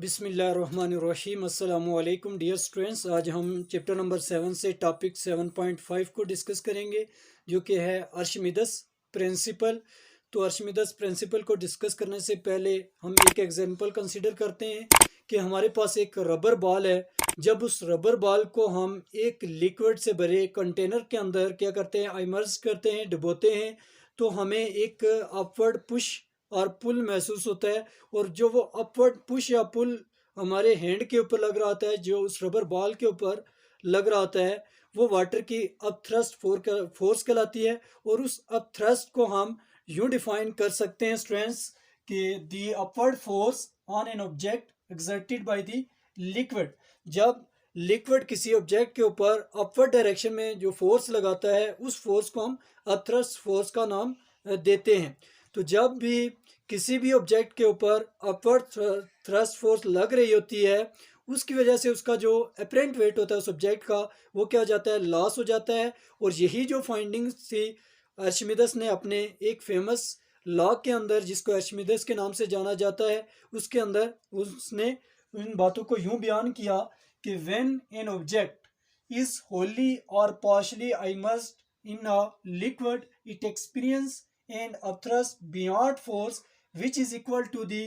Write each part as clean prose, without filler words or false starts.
बिस्मिल्लाहिर्रहमानिर्रहीम अस्सलामुअलैकुम dear students. आज हम चैप्टर नंबर 7 से टॉपिक 7.5 को डिस्कस करेंगे, जो कि है अर्शमिदस प्रिंसिपल। तो अर्शमिदस प्रिंसिपल को डिस्कस करने से पहले हम एक एग्जांपल कंसीडर करते हैं कि हमारे पास एक रबर बॉल है। जब उस रबर बॉल को हम एक लिक्विड से भरे कंटेनर के अंदर क्या करते हैं, इमर्स करते हैं, डुबोते हैं, तो हमें एक अपवर्ड पुश और पुल महसूस होता है। और जो वो अपवर्ड पुश या पुल हमारे हैंड के ऊपर लग रहा होता है, जो उस रबर बॉल के ऊपर लग रहा होता है, वो वाटर की अप थ्रस्ट फोर्स कहलाती है। और उस अप थ्रस्ट को हम यूं डिफाइन कर सकते हैं स्टूडेंट्स कि the upward force on an object exerted by the liquid. जब लिक्विड किसी ऑब्जेक्ट के ऊपर अपवर्ड डायरेक्शन में जो फोर्स लगाता है, उस फोर्स को हम अप थ्रस्ट फोर्स का नाम देते हैं। तो जब भी किसी भी ऑब्जेक्ट के ऊपर अपवर्ड थ्रस्ट फोर्स लग रही होती है, उसकी वजह से उसका जो अपेरेंट वेट होता है उस ऑब्जेक्ट का, वो क्या हो जाता है, लॉस हो जाता है। और यही जो फाइंडिंग्स थी आर्शिमिदस ने अपने एक फेमस लॉ के अंदर, जिसको आर्शिमिदस के नाम से जाना जाता है, उसके अंदर उसने उन बातों को यूं बयान किया कि when an object is Holi और partially immersed in a liquid, it experience an upthrust beyond force which is equal to the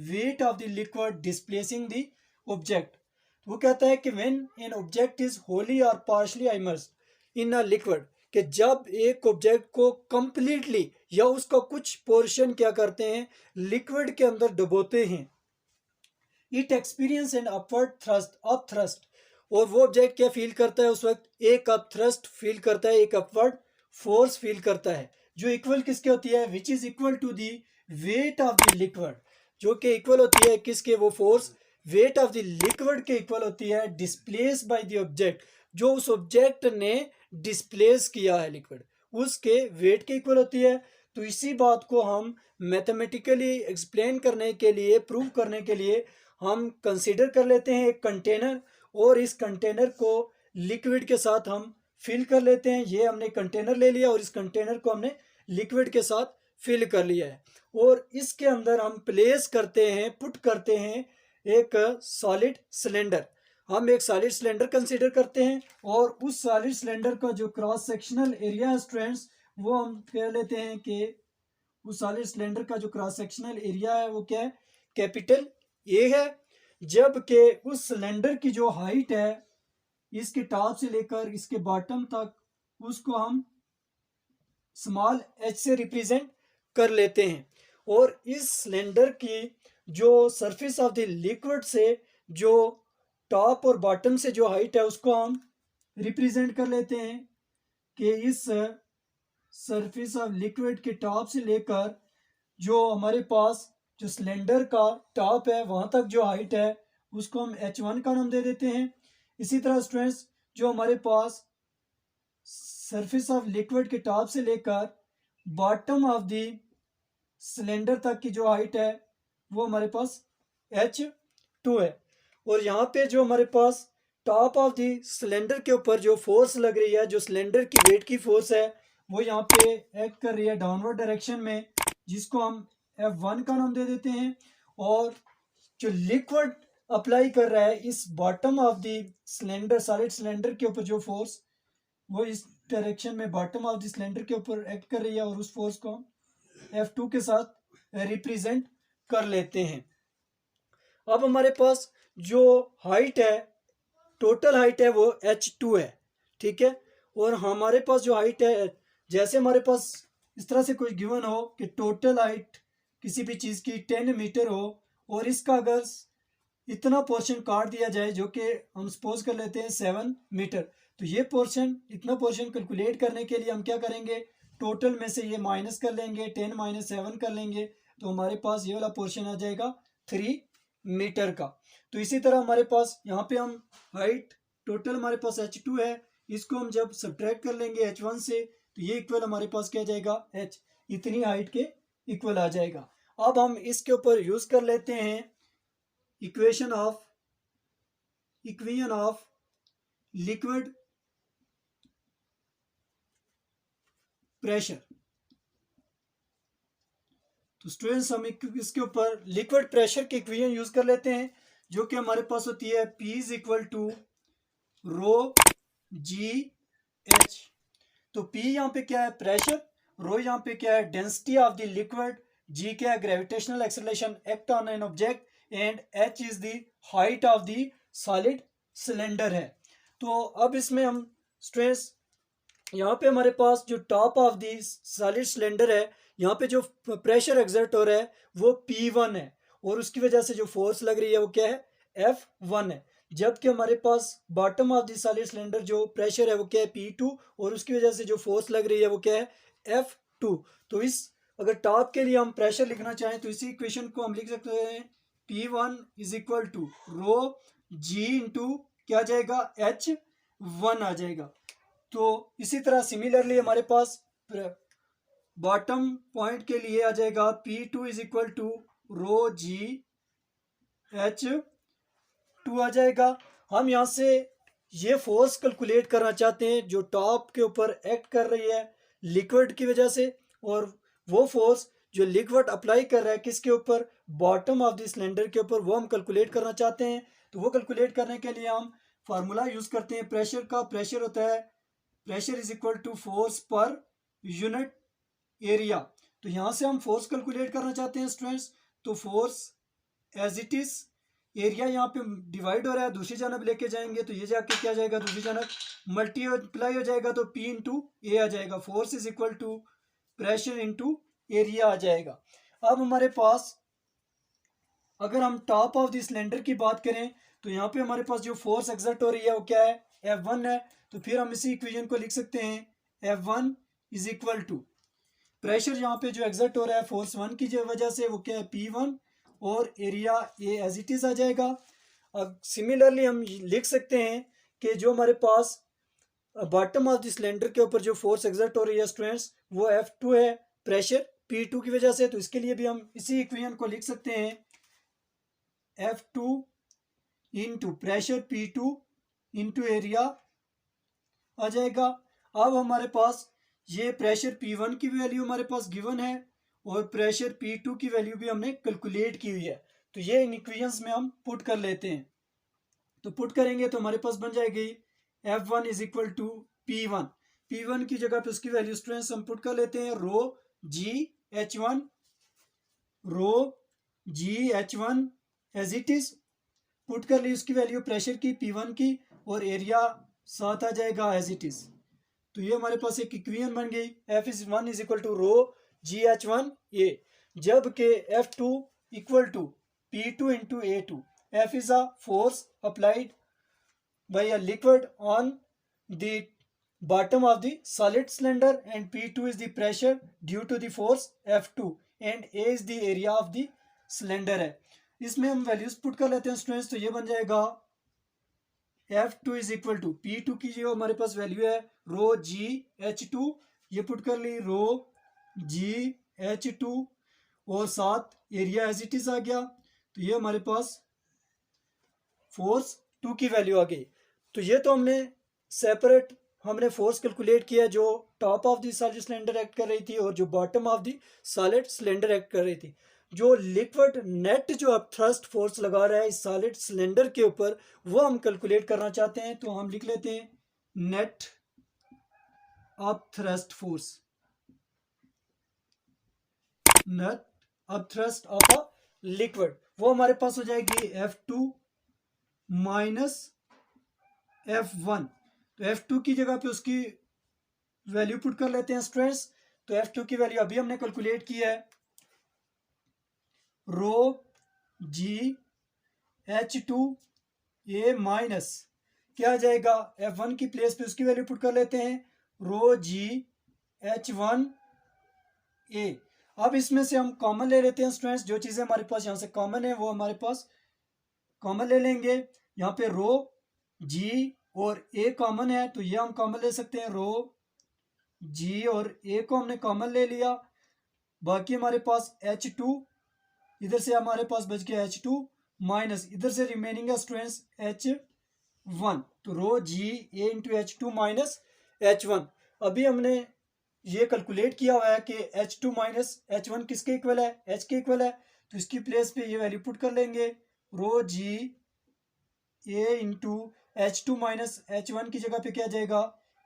weight of the liquid displacing the object। वो कहता है कि when an object is wholly or partially immersed in a liquid, कि जब एक object को completely या उसका कुछ पोर्शन क्या करते हैं, लिक्विड के अंदर डुबोते हैं, it experience an upward thrust, up thrust. और वो ऑब्जेक्ट क्या फील करता है उस वक्त, एक अप थ्रस्ट फील करता है, एक अपवर्ड फोर्स फील करता है, जो इक्वल किसके होती है, which is equal to the weight of the liquid. जो कि इक्वल होती है किसके, वो force weight of the liquid के इक्वल होती है, डिस्प्लेस बाय द ऑब्जेक्ट, जो उस ऑब्जेक्ट ने डिस्प्लेस किया है लिक्विड, उसके वेट के इक्वल होती है। तो इसी बात को हम मैथमेटिकली एक्सप्लेन करने के लिए, प्रूव करने के लिए हम कंसीडर कर लेते हैं एक कंटेनर, और इस कंटेनर को लिक्विड के साथ हम फिल कर लेते हैं। ये हमने कंटेनर ले लिया और इस कंटेनर को हमने लिक्विड के साथ फिल कर लिया है, और इसके अंदर हम प्लेस करते हैं, पुट करते हैं एक सॉलिड सिलेंडर। हम एक सॉलिड सिलेंडर कंसीडर करते हैं, और उस सॉलिड सिलेंडर का जो क्रॉस सेक्शनल एरिया है स्टूडेंट्स, वो हम कह लेते हैं कि उस सॉलिड सिलेंडर का जो क्रॉस सेक्शनल एरिया है वो क्या है, कैपिटल ए है। जबकि उस सिलेंडर की जो हाइट है, इसके टॉप से लेकर इसके बॉटम तक, उसको हम स्मॉल एच से रिप्रेजेंट कर लेते हैं। और इस सिलेंडर की जो सरफेस ऑफ द लिक्विड से जो टॉप और बॉटम से जो हाइट है, उसको हम रिप्रेजेंट कर लेते हैं कि इस सरफेस ऑफ लिक्विड के टॉप से लेकर जो हमारे पास जो सिलेंडर का टॉप है वहां तक जो हाइट है, उसको हम h1 का नाम दे देते हैं। इसी तरह स्टूडेंट्स, जो हमारे पास सरफेस ऑफ लिक्विड के टॉप से लेकर बॉटम ऑफ द सिलेंडर तक की जो हाइट है, वो हमारे पास h2 है। और यहाँ पे जो हमारे पास टॉप ऑफ द सिलेंडर के ऊपर जो फोर्स लग रही है, जो सिलेंडर की वेट की फोर्स है, वो यहाँ पे एक्ट कर रही है डाउनवर्ड डायरेक्शन में, जिसको हम F1 का नाम दे देते हैं। और जो लिक्विड अप्लाई कर रहा है इस bottom of the cylinder, solid cylinder के ऊपर जो फोर्स, वो इस डायरेक्शन में बॉटम ऑफ द सिलेंडर के ऊपर एक्ट कर रही है, और उस फोर्स को F2 के साथ रिप्रेजेंट कर लेते हैं। अब हमारे पास जो हाइट है, टोटल हाइट है, वो h2 है, ठीक है। और हमारे पास जो हाइट है, जैसे हमारे पास इस तरह से कोई गिवन हो कि टोटल हाइट किसी भी चीज़ की 10 मीटर हो, और इसका अगर इतना पोर्शन काट दिया जाए, जो कि हम सपोज कर लेते हैं 7 मीटर, तो ये पोर्शन, इतना पोर्शन कैलकुलेट करने के लिए हम क्या करेंगे, टोटल में से ये माइनस कर लेंगे, 10 माइनस 7 कर लेंगे, तो हमारे पास ये वाला पोर्शन आ जाएगा 3 मीटर का। तो इसी तरह हमारे पास यहाँ पे हम हाइट टोटल हमारे पास h2 है, इसको हम जब सब्ट्रैक्ट कर लेंगे h1 से, तो ये इक्वल हमारे पास क्या जाएगा, h, इतनी हाइट के इक्वल आ जाएगा। अब हम इसके ऊपर यूज कर लेते हैं इक्वेशन ऑफ लिक्विड प्रेशर। तो स्टूडेंट्स, हम इसके ऊपर लिक्विड प्रेशर की इक्वेशन यूज कर लेते हैं, जो कि हमारे पास होती है P is equal to rho g h. तो P यहाँ पे क्या है, प्रेशर, रो यहाँ पे क्या है, density of the liquid, G क्या है, gravitational acceleration act on an object, and H is the height of the solid cylinder है। तो अब इसमें हम स्ट्रेस, यहाँ पे हमारे पास जो top of the solid cylinder है, यहाँ पे जो प्रेशर एक्सर्ट हो रहा है वो P1 है, और उसकी वजह से जो फोर्स लग रही है वो क्या है, F1 है। जबकि हमारे पास bottom of the solid cylinder जो प्रेशर है वो क्या है, P2, और उसकी वजह से जो फोर्स लग रही है वो क्या है, F2। तो इस, अगर टॉप के लिए हम प्रेशर लिखना चाहें तो इसी इक्वेशन को हम लिख सकते हैं P1 is equal to rho g into क्या आ जाएगा, H1 आ जाएगा। तो इसी तरह सिमिलरली हमारे पास बॉटम पॉइंट के लिए आ जाएगा P2 is equal to rho g H2 आ जाएगा। हम यहाँ से ये फोर्स कैलकुलेट करना चाहते हैं जो टॉप के ऊपर एक्ट कर रही है लिक्विड की वजह से, और वो फोर्स जो लिक्विड अप्लाई कर रहा है किसके ऊपर, बॉटम ऑफ द सिलेंडर के ऊपर, वो हम कैलकुलेट करना चाहते हैं। तो वो कैलकुलेट करने के लिए हम फार्मूला यूज करते हैं प्रेशर का। प्रेशर होता है, pressure is equal to force per unit area. तो यहाँ से हम फोर्स कैलकुलेट करना चाहते हैं स्टूडेंट्स। तो force as it is, area यहाँ पे डिवाइड हो रहा है, दूसरी जानब लेके जाएंगे तो ये जाके क्या जाएगा, दूसरी जानब मल्टीप्लाई हो जाएगा, तो P इंटू ए आ जाएगा। Force is equal to pressure into area आ जाएगा। अब हमारे पास अगर हम टॉप ऑफ द सिलेंडर की बात करें तो यहाँ पे हमारे पास जो फोर्स एक्सर्ट हो रही है वो क्या है, F1 है। तो फिर हम इसी इक्वेशन को लिख सकते हैं F1 is equal to pressure यहाँ पे जो एक्सर्ट हो रहा है फोर्स 1 की वजह से वो क्या है, P1, और area A as it is आ जाएगा। अब सिमिलरली हम लिख सकते हैं कि जो हमारे पास बॉटम ऑफ द सिलेंडर के ऊपर जो फोर्स एक्सर्ट हो रही है स्टूडेंट्स वो F2 है, प्रेशर P2 की वजह से। तो इसके लिए भी हम इसी इक्वेशन को लिख सकते हैं F2 into pressure P2 into area आ जाएगा। अब हमारे पास ये प्रेशर P1 की वैल्यू हमारे पास गिवन है, और प्रेशर P2 की वैल्यू भी हमने कैलकुलेट की हुई है। तो ये इन इक्वेशंस में हम पुट कर लेते हैं। तो पुट करेंगे तो हमारे पास बन जाएगी F1 is equal to P1। P1 की जगह पे उसकी वैल्यू स्टूडेंट्स हम पुट कर लेते हैं rho g H1, rho g H1 as it is put कर ली उसकी वैल्यू प्रेशर की P1 की, और एरिया साथ आ जाएगा एज इट इज। तो ये हमारे पास एक इक्वेशन बन गई, F1 is equal to rho g H1 A, जबकि F2 equal to P2 into A2। F is a force applied by a liquid on the bottom of the solid cylinder, and P2 is the pressure due to the force F2, and A is the area of the cylinder है। इसमें हम values put कर लेते हैं students. तो ये बन जाएगा F2 is equal to P2 की जो हमारे पास वैल्यू है रो जी H2, ये पुट कर ली रो जी H2, और साथ एरिया एज इट इज आ गया। तो ये हमारे पास फोर्स 2 की वैल्यू आ गई। तो ये तो हमने सेपरेट हमने फोर्स कैलकुलेट किया जो top of the solid cylinder act कर रही थी और जो bottom of the solid cylinder act कर रही थी। जो लिक्विड नेट जो अब थ्रस्ट फोर्स लगा रहा है इस सॉलिड सिलेंडर के ऊपर वो हम कैलकुलेट करना चाहते हैं। तो हम लिख लेते हैं net up thrust force, net up thrust of a liquid, वो हमारे पास हो जाएगी F2 माइनस F1। तो F2 की जगह पे उसकी वैल्यू पुट कर लेते हैं स्टूडेंट्स। तो F2 की वैल्यू अभी हमने कैलकुलेट की है रो जी H2 ए माइनस क्या आ जाएगा, F1 की प्लेस पे उसकी वैल्यू पुट कर लेते हैं रो जी H1 ए। अब इसमें से हम कॉमन ले लेते हैं स्टूडेंट्स, जो चीज़ें हमारे पास यहाँ से कॉमन है वो हमारे पास कॉमन ले लेंगे। यहाँ पे रो जी और ए कॉमन है तो ये हम कॉमन ले सकते हैं, रो जी और ए को हमने कॉमन ले लिया। बाकी हमारे पास H2, इधर से हमारे पास बच गया H2 माइनस इधर से रिमेनिंग है स्टूडेंट्स H1। तो रो g A into H2 minus H1। अभी हमने ये कैलकुलेट किया हुआ है कि H2 माइनस H1 किसके इक्वल है, H के इक्वल है। तो इसकी प्लेस पे ये वैल्यू पुट कर लेंगे, रो g A into H2 minus H1 की जगह पे क्या आ जाएगा,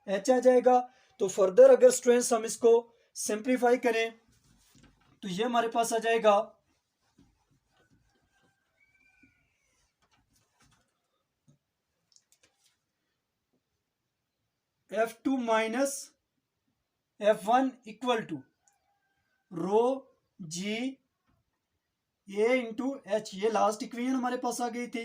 H आ जाएगा। तो फर्दर अगर स्टूडेंट्स हम इसको सिंप्लीफाई करें तो ये हमारे पास आ जाएगा F2 minus F1 equal to rho g A into h. ये लास्ट इक्वेशन हमारे पास आ गई थी।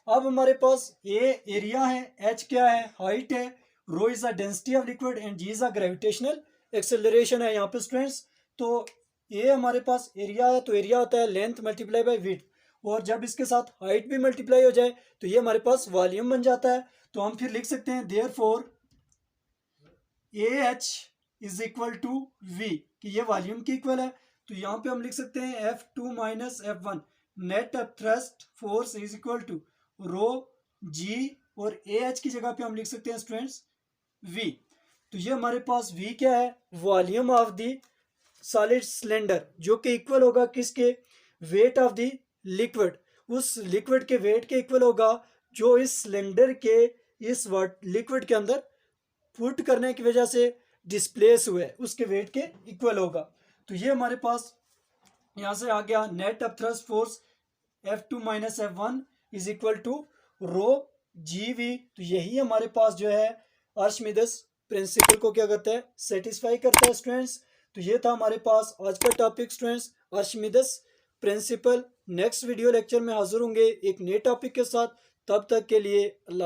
अब हमारे पास ए एरिया है, एच क्या है, हाइट है, rho is a density of liquid and g is a gravitational acceleration है यहाँ पे स्टूडेंट्स। तो ए हमारे पास एरिया है, तो एरिया होता है लेंथ मल्टीप्लाई बाय विड्थ, और जब इसके साथ हाइट भी मल्टीप्लाई हो जाए तो ये हमारे पास वॉल्यूम बन जाता है। तो हम फिर लिख सकते हैं therefore A h is equal to V, कि ये वॉल्यूम की इक्वल है। तो यहाँ पे हम लिख सकते हैं F2 minus F1 net thrust force is equal to rho g, और ए एच की जगह पे हम लिख सकते हैं स्टूडेंट्स V। तो ये हमारे पास V क्या है, volume of the solid cylinder, जो कि इक्वल होगा किसके, वेट ऑफ द लिक्विड, उस लिक्विड के वेट के इक्वल होगा जो इस सिलेंडर के इस लिक्विड के अंदर पुट करने की वजह से डिस्प्लेस हुए, उसके वेट के इक्वल होगा। तो ये हमारे पास यहाँ से आ गया net of thrust force F2 minus F1 is equal to rho g V. तो यही हमारे पास जो है आर्चिमिडस प्रिंसिपल को क्या करता है, सेटिस्फाई करता है स्टूडेंट्स। तो ये था हमारे पास आज का topic students, Archimedes principle. Next video lecture में हाजिर होंगे एक नए टॉपिक के साथ, तब तक के लिए अल्लाह।